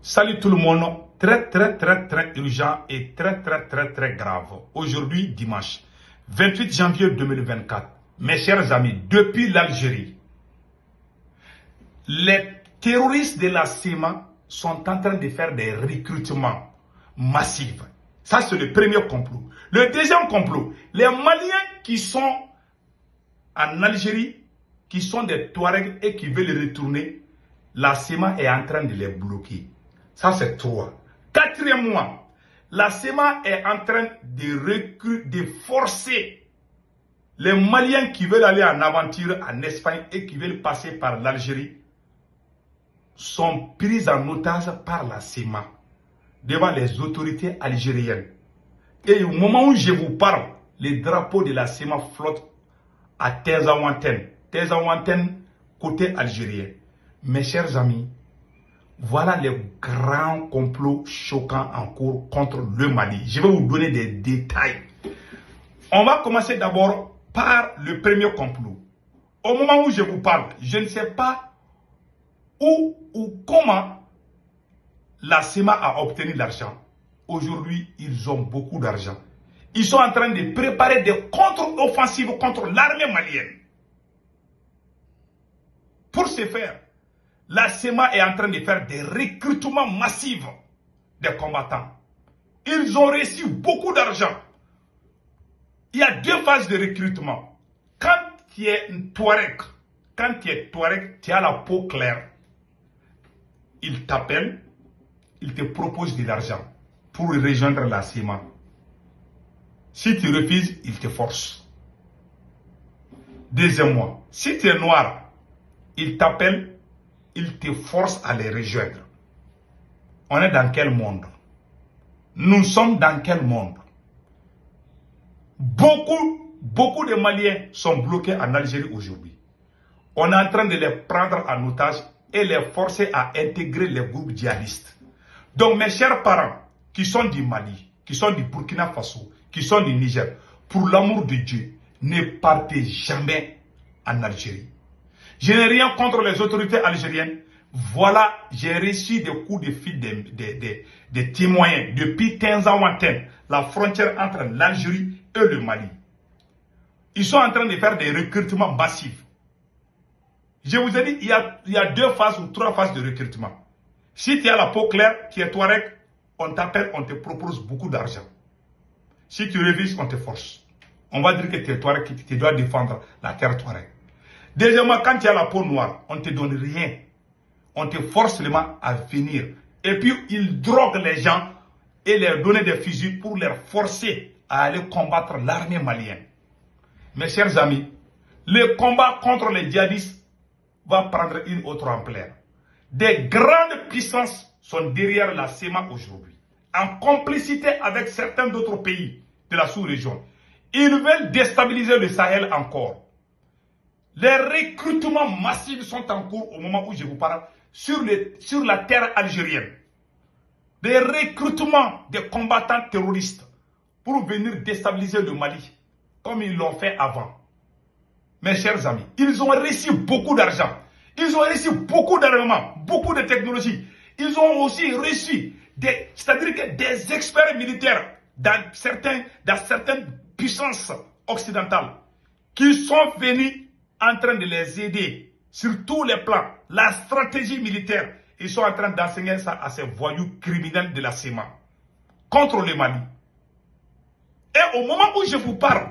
Salut tout le monde, très urgent et très grave. Aujourd'hui, dimanche, 28 janvier 2024, mes chers amis, depuis l'Algérie, les terroristes de la CEMA sont en train de faire des recrutements massifs. Ça, c'est le premier complot. Le deuxième complot, les Maliens qui sont en Algérie, qui sont des Touaregs et qui veulent retourner, la CEMA est en train de les bloquer. Ça, c'est 3. Quatrièmement, la CEMA est en train de forcer les Maliens qui veulent aller en aventure en Espagne et qui veulent passer par l'Algérie sont pris en otage par la CEMA devant les autorités algériennes. Et au moment où je vous parle, les drapeaux de la CEMA flottent à Tezawanten. Tezawanten, côté algérien. Mes chers amis, voilà les grands complots choquants en cours contre le Mali. Je vais vous donner des détails. On va commencer d'abord par le premier complot. Au moment où je vous parle, je ne sais pas où ou comment la CEMA a obtenu l'argent. Aujourd'hui, ils ont beaucoup d'argent. Ils sont en train de préparer des contre-offensives contre l'armée malienne. Pour ce faire, la CEMA est en train de faire des recrutements massifs des combattants. Ils ont reçu beaucoup d'argent. Il y a 2 phases de recrutement. Quand tu es Touareg, tu as la peau claire. Ils t'appellent, ils te proposent de l'argent pour rejoindre la CEMA. Si tu refuses, ils te forcent. Deuxièmement, si tu es noir, ils t'appellent, ils te forcent à les rejoindre. On est dans quel monde? Nous sommes dans quel monde? Beaucoup de Maliens sont bloqués en Algérie aujourd'hui. On est en train de les prendre en otage et les forcer à intégrer les groupes djihadistes. Donc mes chers parents qui sont du Mali, qui sont du Burkina Faso, qui sont du Niger, pour l'amour de Dieu, ne partez jamais en Algérie. Je n'ai rien contre les autorités algériennes. Voilà, j'ai reçu des coups de fil des témoins depuis Tezawanten, la frontière entre l'Algérie et le Mali. Ils sont en train de faire des recrutements massifs. Je vous ai dit, il y a 2 phases ou 3 phases de recrutement. Si tu as la peau claire, tu es Touareg, on t'appelle, on te propose beaucoup d'argent. Si tu refuses, on te force. On va dire que tu es Touareg, que tu dois défendre la terre Touareg. Deuxièmement, quand tu as la peau noire, on ne te donne rien. On te force seulement à venir. Et puis, ils droguent les gens et leur donnent des fusils pour les forcer à aller combattre l'armée malienne. Mes chers amis, le combat contre les djihadistes va prendre une autre ampleur. Des grandes puissances sont derrière la CEMA aujourd'hui, en complicité avec certains d'autres pays de la sous-région. Ils veulent déstabiliser le Sahel encore. Les recrutements massifs sont en cours au moment où je vous parle sur la terre algérienne. Des recrutements de combattants terroristes pour venir déstabiliser le Mali, comme ils l'ont fait avant. Mes chers amis, ils ont reçu beaucoup d'argent. Ils ont reçu beaucoup d'armements, beaucoup de technologies. Ils ont aussi reçu c'est-à-dire que des experts militaires dans certaines puissances occidentales qui sont venus en train de les aider sur tous les plans. La stratégie militaire, ils sont en train d'enseigner ça à ces voyous criminels de la CEMA contre le Mali. Et au moment où je vous parle,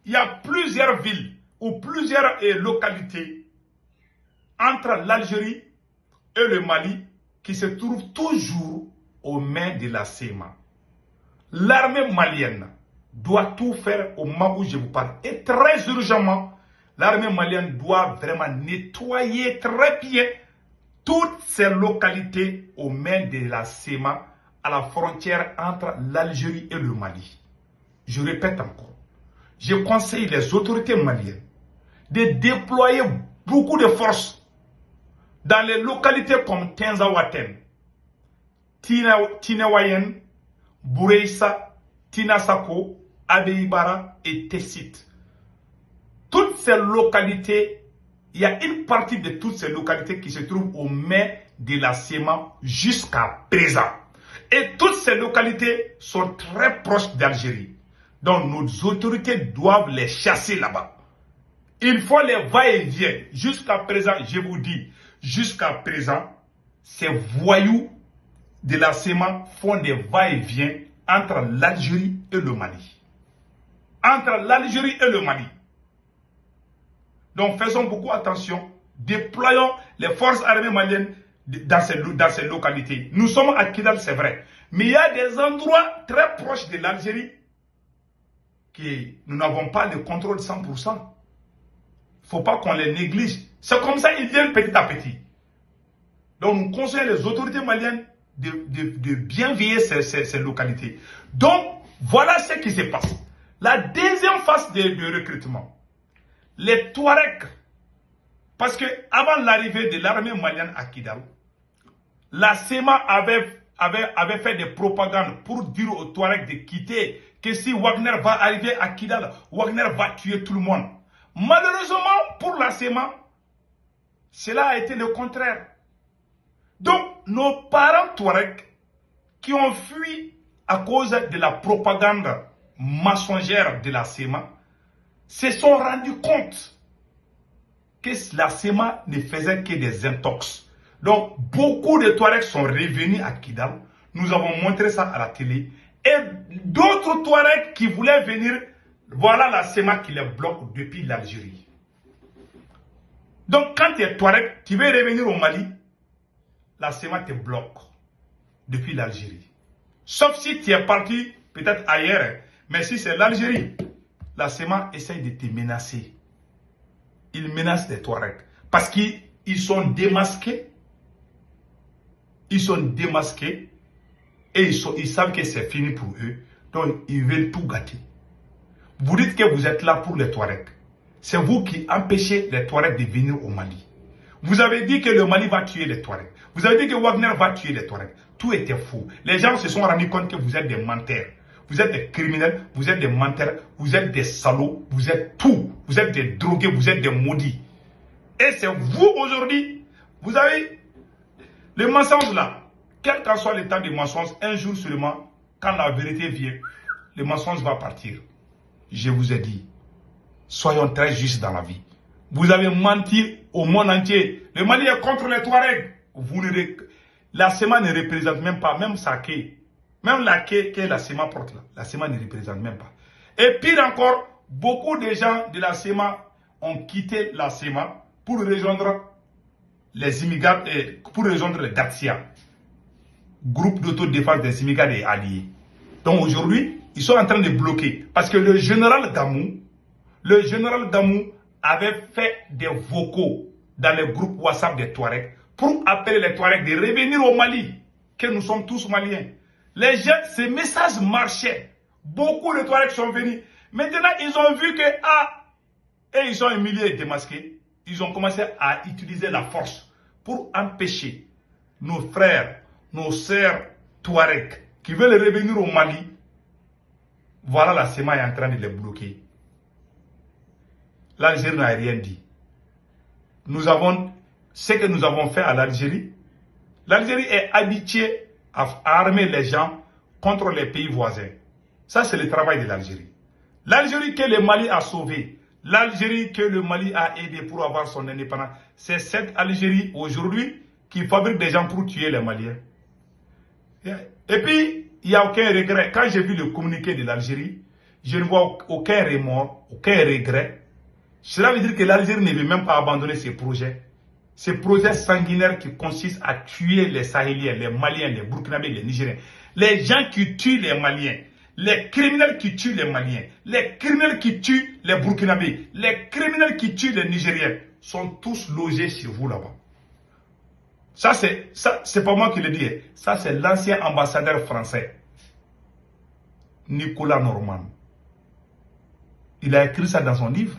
il y a plusieurs villes ou plusieurs localités entre l'Algérie et le Mali qui se trouvent toujours aux mains de la CEMA. L'armée malienne doit tout faire au moment où je vous parle. Et très urgemment, l'armée malienne doit vraiment nettoyer très bien toutes ces localités aux mains de la CEMA à la frontière entre l'Algérie et le Mali. Je répète encore, je conseille les autorités maliennes de déployer beaucoup de forces dans les localités comme Tezawanten, Tinewayen, Boureissa, Tinasako, Abeibara et Tessit. Toutes ces localités il y a une partie de toutes ces localités qui se trouvent aux mains de la CEMA jusqu'à présent. Et toutes ces localités sont très proches d'Algérie. Donc nos autorités doivent les chasser là-bas. Il faut les va-et-vient. Jusqu'à présent, je vous dis, jusqu'à présent, ces voyous de la CEMA font des va-et-vient entre l'Algérie et le Mali. Entre l'Algérie et le Mali. Donc faisons beaucoup attention. Déployons les forces armées maliennes dans ces localités. Nous sommes à Kidal, c'est vrai. Mais il y a des endroits très proches de l'Algérie que nous n'avons pas le contrôle 100%. Il ne faut pas qu'on les néglige. C'est comme ça qu'ils viennent petit à petit. Donc nous conseillons les autorités maliennes de bien veiller ces localités. Donc voilà ce qui se passe. La deuxième phase de recrutement. Les Touaregs, parce que avant l'arrivée de l'armée malienne à Kidal, la CEMA avait fait des propagandes pour dire aux Touaregs de quitter, que si Wagner va arriver à Kidal, Wagner va tuer tout le monde. Malheureusement, pour la CEMA, cela a été le contraire. Donc, nos parents Touaregs qui ont fui à cause de la propagande mensongère de la CEMA, se sont rendus compte que la CEMA ne faisait que des intox. Donc, beaucoup de Touaregs sont revenus à Kidal. Nous avons montré ça à la télé. Et d'autres Touaregs qui voulaient venir, voilà la CEMA qui les bloque depuis l'Algérie. Donc, quand tu es Touareg, tu veux revenir au Mali, la CEMA te bloque depuis l'Algérie. Sauf si tu es parti peut-être ailleurs. Mais si c'est l'Algérie, la CEMA essaye de te menacer. Ils menacent les Touaregs. Parce qu'ils sont démasqués. Ils sont démasqués. Et ils savent que c'est fini pour eux. Donc, ils veulent tout gâter. Vous dites que vous êtes là pour les Touaregs. C'est vous qui empêchez les Touaregs de venir au Mali. Vous avez dit que le Mali va tuer les Touaregs. Vous avez dit que Wagner va tuer les Touaregs. Tout était faux. Les gens se sont rendus compte que vous êtes des menteurs. Vous êtes des criminels, vous êtes des menteurs, vous êtes des salauds, vous êtes tout. Vous êtes des drogués, vous êtes des maudits. Et c'est vous aujourd'hui, vous avez le mensonge là. Quel qu'en soit l'état des mensonges, un jour seulement, quand la vérité vient, le mensonge va partir. Je vous ai dit, soyons très justes dans la vie. Vous avez menti au monde entier. Le Mali est contre les Touaregs. La CEMA ne représente même pas, même sa quai. Même la quai que la CEMA porte là, la CEMA ne représente même pas. Et pire encore, beaucoup de gens de la CEMA ont quitté la CEMA pour rejoindre les immigrants et pour rejoindre les Daxia, groupe d'autodéfense des immigrants et alliés. Donc aujourd'hui, ils sont en train de bloquer. Parce que le général Damou avait fait des vocaux dans le groupe WhatsApp des Touaregs pour appeler les Touaregs de revenir au Mali, que nous sommes tous Maliens. Les gens, ces messages marchaient. Beaucoup de Touaregs sont venus. Maintenant, ils ont vu que, et ils sont humiliés et démasqués. Ils ont commencé à utiliser la force pour empêcher nos frères, nos sœurs Touaregs qui veulent revenir au Mali. Voilà, la CEMA est en train de les bloquer. L'Algérie n'a rien dit. Nous avons ce que nous avons fait à l'Algérie. L'Algérie est habituée à armer les gens contre les pays voisins. Ça, c'est le travail de l'Algérie. L'Algérie que le Mali a sauvé, l'Algérie que le Mali a aidé pour avoir son indépendance, c'est cette Algérie aujourd'hui qui fabrique des gens pour tuer les Maliens. Et puis, il n'y a aucun regret. Quand j'ai vu le communiqué de l'Algérie, je ne vois aucun remords, aucun regret. Cela veut dire que l'Algérie ne veut même pas abandonner ses projets. Ces projets sanguinaires qui consistent à tuer les Sahéliens, les Maliens, les Burkinabés, les Nigériens. Les gens qui tuent les Maliens, les criminels qui tuent les Maliens, les criminels qui tuent les Burkinabés, les criminels qui tuent les Nigériens sont tous logés chez vous là-bas. Ça, c'est pas moi qui le dis. Ça, c'est l'ancien ambassadeur français, Nicolas Norman. Il a écrit ça dans son livre.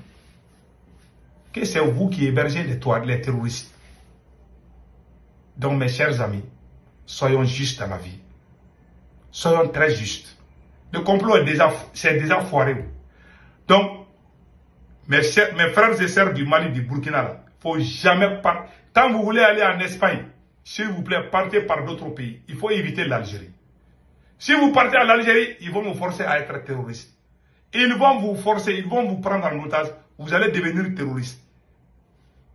Que c'est vous qui hébergez les terroristes. Donc, mes chers amis, soyons justes dans la vie. Soyons très justes. Le complot est déjà foiré. Donc, mes frères et sœurs du Mali, du Burkina, faut jamais partir. Quand vous voulez aller en Espagne, s'il vous plaît, partez par d'autres pays. Il faut éviter l'Algérie. Si vous partez à l'Algérie, ils vont vous forcer à être terroriste. Ils vont vous forcer, ils vont vous prendre en otage. Vous allez devenir terroriste.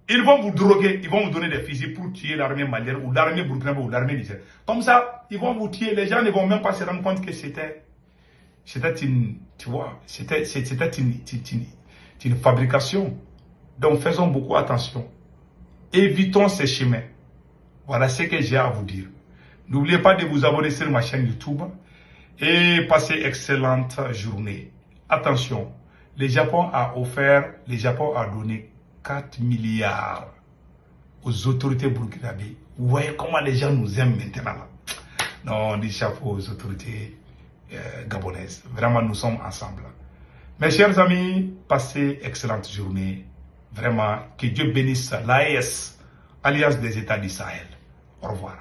Ils vont vous droguer, ils vont vous donner des fusils pour tuer l'armée malienne ou l'armée burkinabé ou l'armée nigérienne. Comme ça, ils vont vous tuer. Les gens ne vont même pas se rendre compte que c'était une, tu vois, c'était une fabrication. Donc faisons beaucoup attention. Évitons ces chemins. Voilà ce que j'ai à vous dire. N'oubliez pas de vous abonner sur ma chaîne YouTube et passez excellente journée. Attention, le Japon a donné 4 milliards aux autorités burkinabées. Vous voyez comment les gens nous aiment maintenant là. Non, des chapeaux aux autorités gabonaises. Vraiment, nous sommes ensemble. Mes chers amis, passez excellente journée. Vraiment, que Dieu bénisse l'AES, Alliance des États du Sahel. Au revoir.